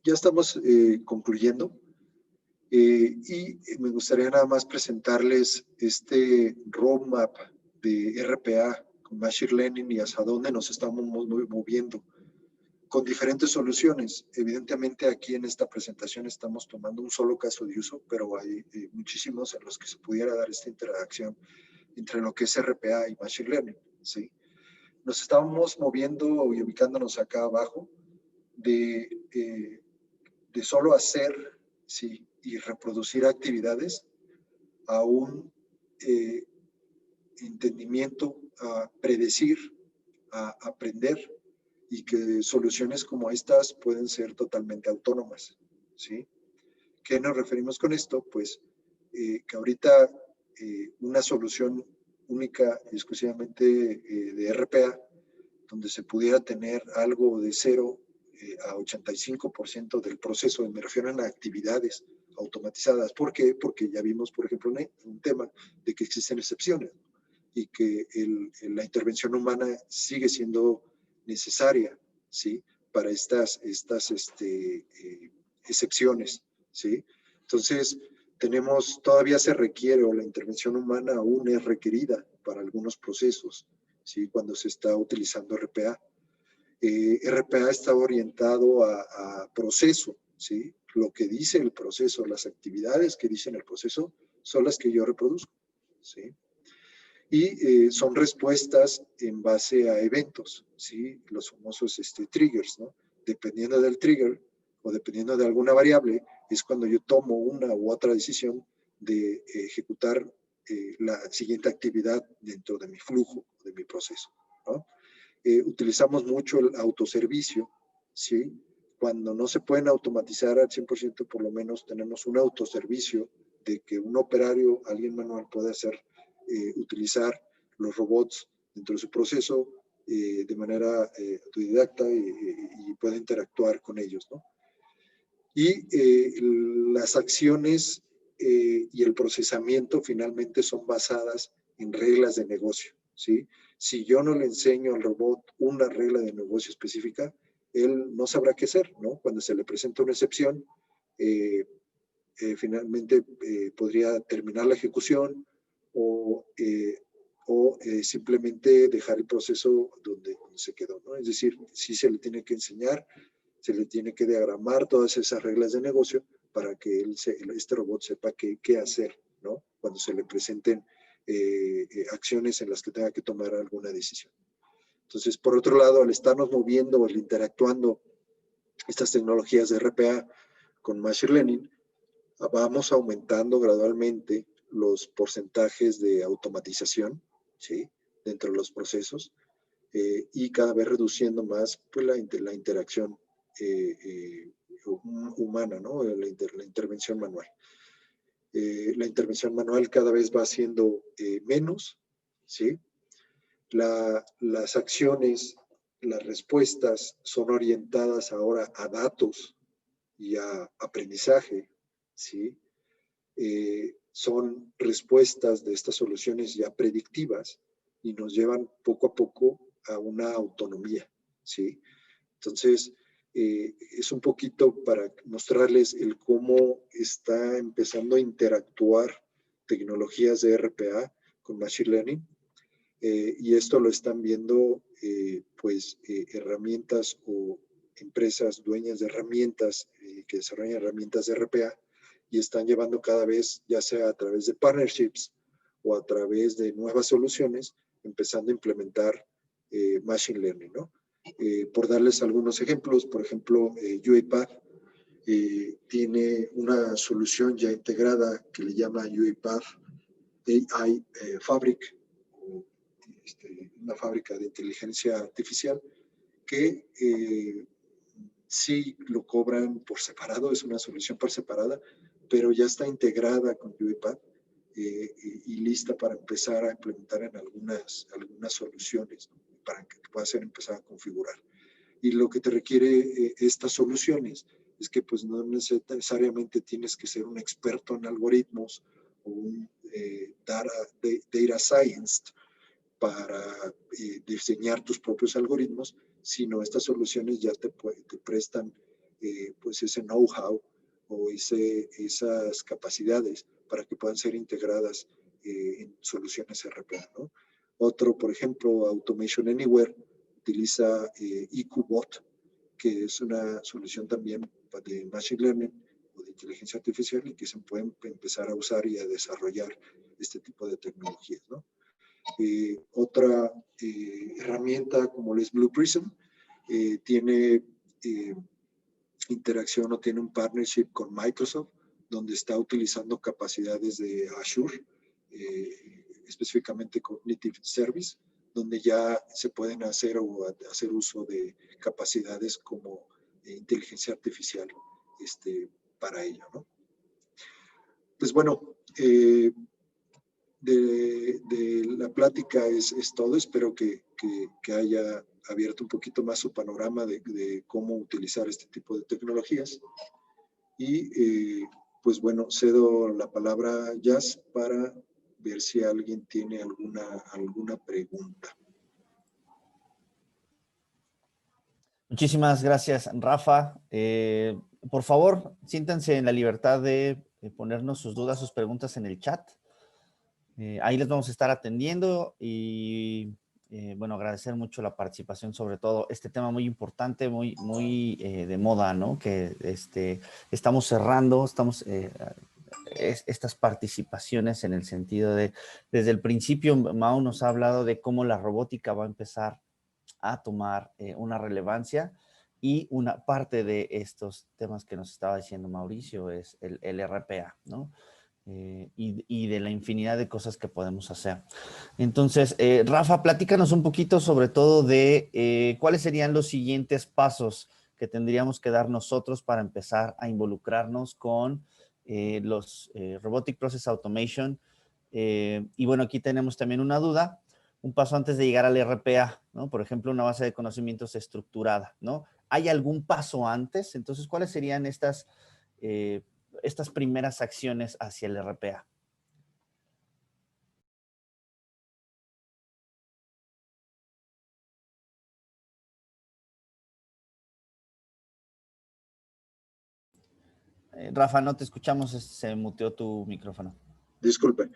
ya estamos concluyendo. Y me gustaría nada más presentarles este roadmap de RPA con Machine Learning y hacia dónde nos estamos moviendo con diferentes soluciones. Evidentemente aquí en esta presentación estamos tomando un solo caso de uso, pero hay muchísimos en los que se pudiera dar esta interacción entre lo que es RPA y Machine Learning, ¿sí? Nos estamos moviendo y ubicándonos acá abajo de solo hacer, ¿sí?, y reproducir actividades a un entendimiento, a predecir, a aprender, y que soluciones como estas pueden ser totalmente autónomas, ¿sí? ¿Qué nos referimos con esto? Pues que ahorita una solución única y exclusivamente de RPA, donde se pudiera tener algo de cero a 85% del proceso, me refiero a actividades automatizadas. ¿Por qué? Porque ya vimos, por ejemplo, un tema de que existen excepciones y que la intervención humana sigue siendo necesaria, ¿sí? Para estas excepciones, ¿sí? Entonces, todavía se requiere, o la intervención humana aún es requerida para algunos procesos, ¿sí? Cuando se está utilizando RPA. RPA está orientado a proceso, ¿sí? Lo que dice el proceso, las actividades que dicen el proceso son las que yo reproduzco, ¿sí? Y son respuestas en base a eventos, ¿sí? Los famosos triggers, ¿no? Dependiendo del trigger o dependiendo de alguna variable, es cuando yo tomo una u otra decisión de ejecutar la siguiente actividad dentro de mi flujo, de mi proceso, ¿no? Utilizamos mucho el autoservicio, ¿sí? Cuando no se pueden automatizar al 100%, por lo menos tenemos un autoservicio de que un operario, alguien manual puede utilizar los robots dentro de su proceso de manera autodidacta y puede interactuar con ellos, ¿no? Y las acciones y el procesamiento finalmente son basadas en reglas de negocio, ¿sí? Si yo no le enseño al robot una regla de negocio específica, él no sabrá qué hacer, ¿no? Cuando se le presenta una excepción, finalmente podría terminar la ejecución o simplemente dejar el proceso donde se quedó, ¿no? Es decir, sí se le tiene que enseñar, se le tiene que diagramar todas esas reglas de negocio para que este robot sepa qué hacer, ¿no? Cuando se le presenten acciones en las que tenga que tomar alguna decisión. Entonces, por otro lado, al estarnos moviendo, al interactuando estas tecnologías de RPA con Machine Learning, vamos aumentando gradualmente los porcentajes de automatización, ¿sí? Dentro de los procesos y cada vez reduciendo más pues, la interacción humana, ¿no? La intervención manual. La intervención manual cada vez va siendo menos, ¿sí? Las acciones, las respuestas son orientadas ahora a datos y a aprendizaje, ¿sí? Son respuestas de estas soluciones ya predictivas y nos llevan poco a poco a una autonomía, ¿sí? Entonces, es un poquito para mostrarles el cómo está empezando a interactuar tecnologías de RPA con Machine Learning. Y esto lo están viendo, herramientas o empresas dueñas de herramientas que desarrollan herramientas de RPA y están llevando cada vez, ya sea a través de partnerships o a través de nuevas soluciones, empezando a implementar Machine Learning, ¿no? Por darles algunos ejemplos, por ejemplo, UiPath tiene una solución ya integrada que le llama UiPath AI Fabric, una fábrica de inteligencia artificial que sí lo cobran por separado, es una solución por separada, pero ya está integrada con UiPath y lista para empezar a implementar en algunas soluciones, ¿no? Para que pueda ser empezar a configurar. Y lo que te requiere estas soluciones es que pues no necesariamente tienes que ser un experto en algoritmos o un data science para diseñar tus propios algoritmos, sino estas soluciones ya te prestan pues ese know-how o esas capacidades para que puedan ser integradas en soluciones RPA, ¿no? Otro, por ejemplo, Automation Anywhere, utiliza EQBot, que es una solución también de Machine Learning o de inteligencia artificial y que se pueden empezar a usar y a desarrollar este tipo de tecnologías, ¿no? Otra herramienta como es Blue Prism tiene interacción o tiene un partnership con Microsoft donde está utilizando capacidades de Azure, específicamente Cognitive Service, donde ya se pueden hacer uso de capacidades como inteligencia artificial para ello, ¿no? Pues bueno, de la plática es todo. Espero que haya abierto un poquito más su panorama de cómo utilizar este tipo de tecnologías. Y pues bueno, cedo la palabra a Jazz para ver si alguien tiene alguna pregunta. Muchísimas gracias, Rafa. Por favor, siéntanse en la libertad de ponernos sus dudas, sus preguntas en el chat. Ahí les vamos a estar atendiendo y, bueno, agradecer mucho la participación, sobre todo este tema muy importante, muy de moda, ¿no? Que estamos cerrando, estas participaciones en el sentido de, desde el principio, Mau nos ha hablado de cómo la robótica va a empezar a tomar una relevancia, y una parte de estos temas que nos estaba diciendo Mauricio es el RPA, ¿no? Y de la infinidad de cosas que podemos hacer. Entonces, Rafa, platícanos un poquito sobre todo de cuáles serían los siguientes pasos que tendríamos que dar nosotros para empezar a involucrarnos con los Robotic Process Automation. Y bueno, aquí tenemos también una duda, un paso antes de llegar al RPA, ¿no? Por ejemplo, una base de conocimientos estructurada, ¿no? ¿Hay algún paso antes? Entonces, ¿cuáles serían estas primeras acciones hacia el RPA? Rafa, no te escuchamos, se muteó tu micrófono. Disculpe.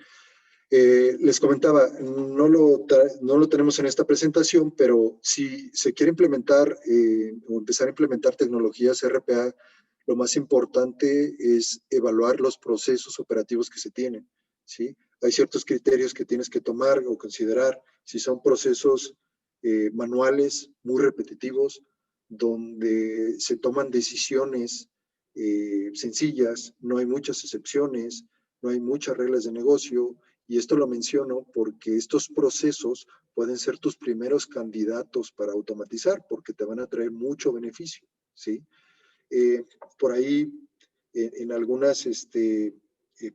Les comentaba, no lo tenemos en esta presentación, pero si se quiere implementar o empezar a implementar tecnologías RPA, lo más importante es evaluar los procesos operativos que se tienen, ¿sí? Hay ciertos criterios que tienes que tomar o considerar. Si son procesos manuales, muy repetitivos, donde se toman decisiones sencillas, no hay muchas excepciones, no hay muchas reglas de negocio. Y esto lo menciono porque estos procesos pueden ser tus primeros candidatos para automatizar, porque te van a traer mucho beneficio, ¿sí? Por ahí, en algunas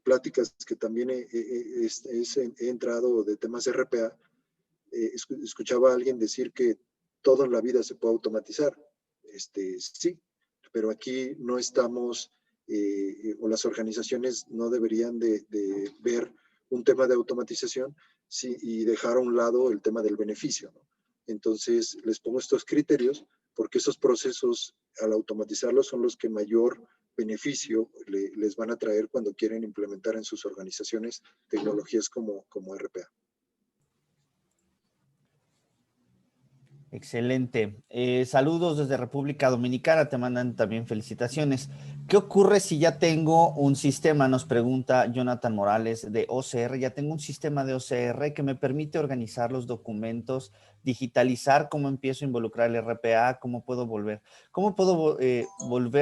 pláticas que también he entrado de temas de RPA, escuchaba a alguien decir que todo en la vida se puede automatizar. Sí, pero aquí no estamos, o las organizaciones no deberían de ver un tema de automatización y dejar a un lado el tema del beneficio, ¿no? Entonces, les pongo estos criterios porque esos procesos, al automatizarlos, son los que mayor beneficio les van a traer cuando quieren implementar en sus organizaciones tecnologías como RPA. Excelente. Saludos desde República Dominicana, te mandan también felicitaciones. ¿Qué ocurre si ya tengo un sistema? Nos pregunta Jonathan Morales de OCR. Ya tengo un sistema de OCR que me permite organizar los documentos, digitalizar. ¿Cómo empiezo a involucrar el RPA? ¿Cómo puedo volver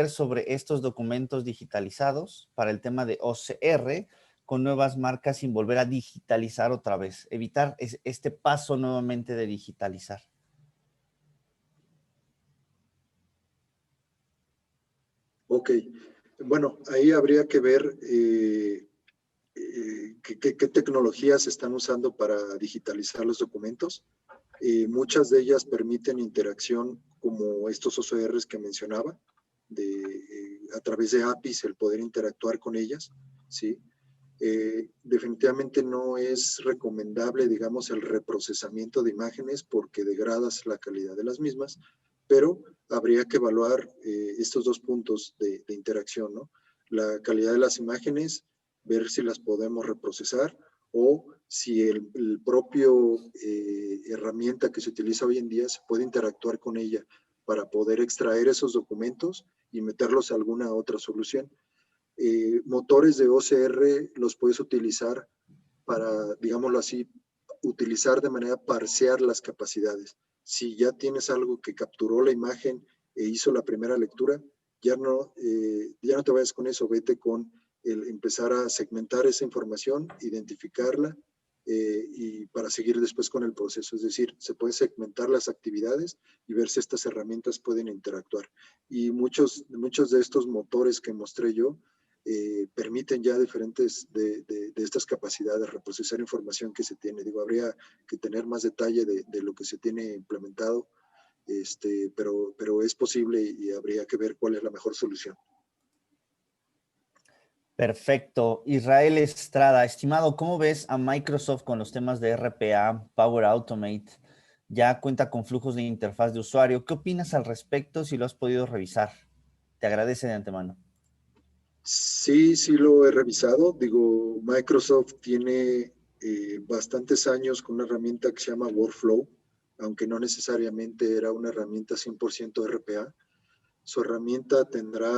sobre estos documentos digitalizados para el tema de OCR con nuevas marcas sin volver a digitalizar otra vez? Evitar este paso nuevamente de digitalizar. Ok, bueno, ahí habría que ver qué tecnologías se están usando para digitalizar los documentos. Muchas de ellas permiten interacción como estos OCRs que mencionaba, a través de APIs el poder interactuar con ellas, ¿sí? Definitivamente no es recomendable, digamos, el reprocesamiento de imágenes porque degradas la calidad de las mismas, pero habría que evaluar estos dos puntos de interacción, ¿no? La calidad de las imágenes, ver si las podemos reprocesar o si el propio herramienta que se utiliza hoy en día se puede interactuar con ella para poder extraer esos documentos y meterlos a alguna otra solución. Motores de OCR los puedes utilizar para, digámoslo así, utilizar de manera parcial las capacidades. Si ya tienes algo que capturó la imagen e hizo la primera lectura, ya no te vayas con eso, vete con el empezar a segmentar esa información, identificarla y para seguir después con el proceso. Es decir, se pueden segmentar las actividades y ver si estas herramientas pueden interactuar. Y muchos de estos motores que mostré yo permiten ya diferentes de estas capacidades, reprocesar información que se tiene. Digo, habría que tener más detalle de lo que se tiene implementado, pero es posible y habría que ver cuál es la mejor solución. Perfecto. Israel Estrada, estimado, ¿cómo ves a Microsoft con los temas de RPA, Power Automate? Ya cuenta con flujos de interfaz de usuario. ¿Qué opinas al respecto si lo has podido revisar? Te agradece de antemano. Sí, sí lo he revisado. Digo, Microsoft tiene bastantes años con una herramienta que se llama Workflow, aunque no necesariamente era una herramienta 100% RPA. Su herramienta tendrá,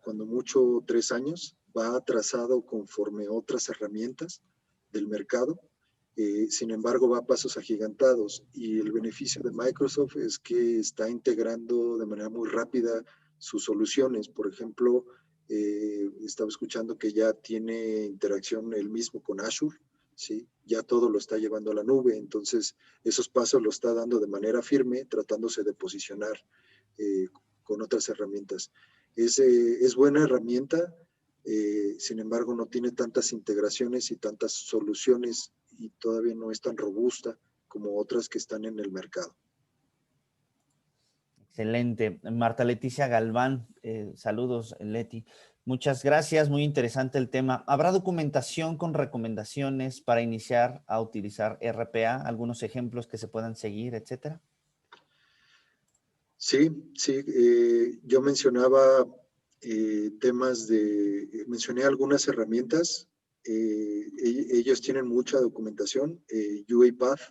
cuando mucho, 3 años. Va atrasado conforme otras herramientas del mercado. Sin embargo, va a pasos agigantados. Y el beneficio de Microsoft es que está integrando de manera muy rápida sus soluciones. Por ejemplo, estaba escuchando que ya tiene interacción él mismo con Azure. ¿Sí? Ya todo lo está llevando a la nube. Entonces, esos pasos lo está dando de manera firme, tratándose de posicionar con otras herramientas. Es buena herramienta, sin embargo no tiene tantas integraciones y tantas soluciones y todavía no es tan robusta como otras que están en el mercado. Excelente. Marta Leticia Galván, saludos, Leti. Muchas gracias, muy interesante el tema. ¿Habrá documentación con recomendaciones para iniciar a utilizar RPA? ¿Algunos ejemplos que se puedan seguir, etcétera? Sí, sí. Yo mencionaba mencioné algunas herramientas. Ellos tienen mucha documentación. UiPath,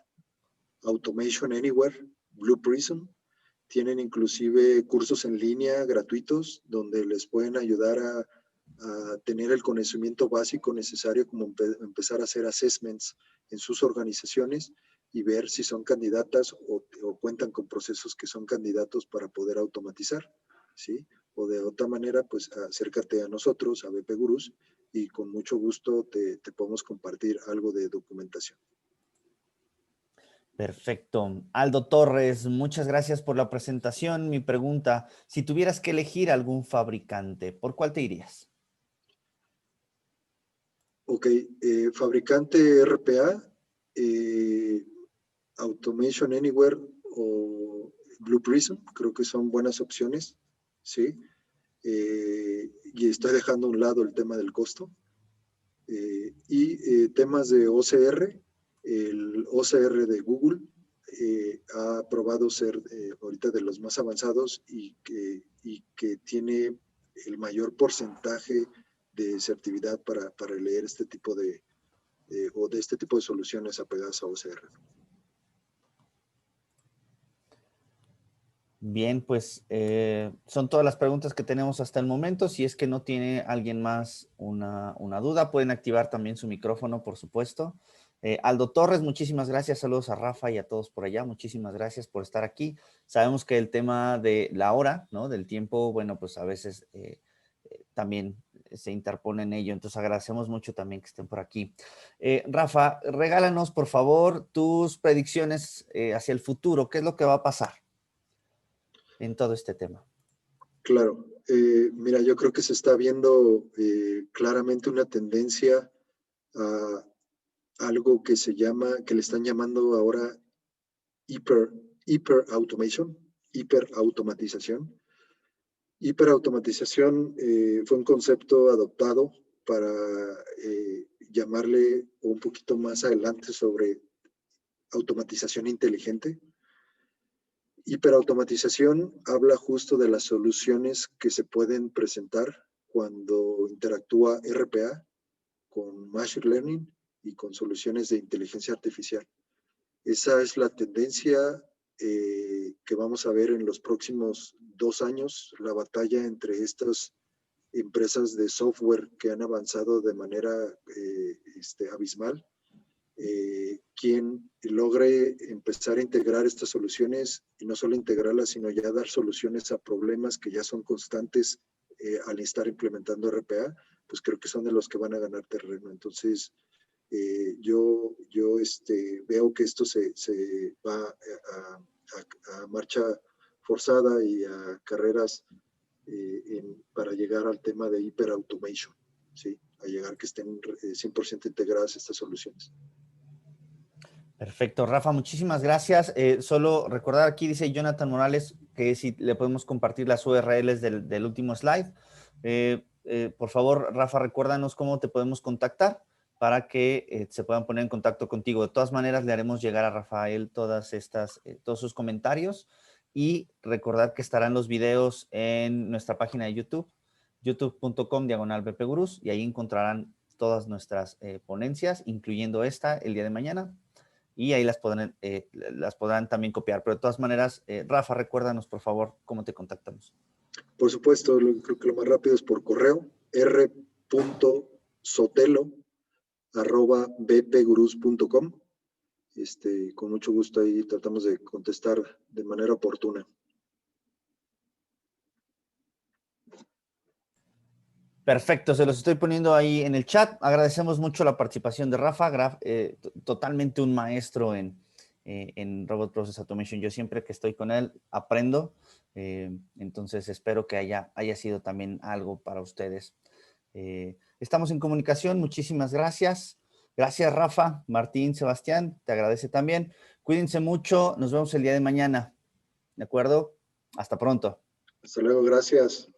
Automation Anywhere, Blue Prism. Tienen inclusive cursos en línea gratuitos donde les pueden ayudar a tener el conocimiento básico necesario como empezar a hacer assessments en sus organizaciones y ver si son candidatas o cuentan con procesos que son candidatos para poder automatizar, ¿sí? O de otra manera, pues acércate a nosotros, a BP Gurús, y con mucho gusto te podemos compartir algo de documentación. Perfecto. Aldo Torres, muchas gracias por la presentación. Mi pregunta, si tuvieras que elegir algún fabricante, ¿por cuál te irías? Ok, fabricante RPA, Automation Anywhere o Blue Prism, creo que son buenas opciones, ¿sí? Y estoy dejando a un lado el tema del costo. Temas de OCR, el OCR de Google ha probado ser ahorita de los más avanzados y que tiene el mayor porcentaje de certividad para leer este tipo de soluciones apegadas a OCR. Bien, pues son todas las preguntas que tenemos hasta el momento. Si es que no tiene alguien más una duda, pueden activar también su micrófono, por supuesto. Aldo Torres, muchísimas gracias. Saludos a Rafa y a todos por allá. Muchísimas gracias por estar aquí. Sabemos que el tema de la hora, ¿no? Del tiempo, bueno, pues a veces también se interpone en ello. Entonces agradecemos mucho también que estén por aquí. Rafa, regálanos, por favor, tus predicciones hacia el futuro. ¿Qué es lo que va a pasar en todo este tema? Claro, mira, yo creo que se está viendo claramente una tendencia a algo que le están llamando ahora hiperautomation, hiperautomatización. Hiperautomatización fue un concepto adoptado para llamarle un poquito más adelante sobre automatización inteligente. Hiperautomatización habla justo de las soluciones que se pueden presentar cuando interactúa RPA con Machine Learning y con soluciones de inteligencia artificial. Esa es la tendencia que vamos a ver en los próximos 2 años, la batalla entre estas empresas de software que han avanzado de manera abismal. Quien logre empezar a integrar estas soluciones y no solo integrarlas, sino ya dar soluciones a problemas que ya son constantes al estar implementando RPA, pues creo que son de los que van a ganar terreno. Entonces, yo veo que esto se va a marcha forzada y a carreras para llegar al tema de hiperautomation, ¿sí? A llegar que estén 100% integradas estas soluciones. Perfecto, Rafa, muchísimas gracias. Solo recordar, aquí dice Jonathan Morales que si le podemos compartir las URLs del último slide. Por favor, Rafa, recuérdanos cómo te podemos contactar para que se puedan poner en contacto contigo. De todas maneras, le haremos llegar a Rafael todos sus comentarios y recordar que estarán los videos en nuestra página de YouTube, youtube.com/bpgurus, y ahí encontrarán todas nuestras ponencias, incluyendo esta el día de mañana. Y ahí las podrán también copiar. Pero de todas maneras, Rafa, recuérdanos, por favor, cómo te contactamos. Por supuesto, creo que lo más rápido es por correo, r.sotelo@bpgurus.com. Con mucho gusto ahí tratamos de contestar de manera oportuna. Perfecto, se los estoy poniendo ahí en el chat. Agradecemos mucho la participación de Rafa, totalmente un maestro en Robot Process Automation. Yo siempre que estoy con él aprendo, entonces espero que haya sido también algo para ustedes. Estamos en comunicación, muchísimas gracias. Gracias, Rafa, Martín, Sebastián, te agradece también. Cuídense mucho, nos vemos el día de mañana, ¿de acuerdo? Hasta pronto. Hasta luego, gracias.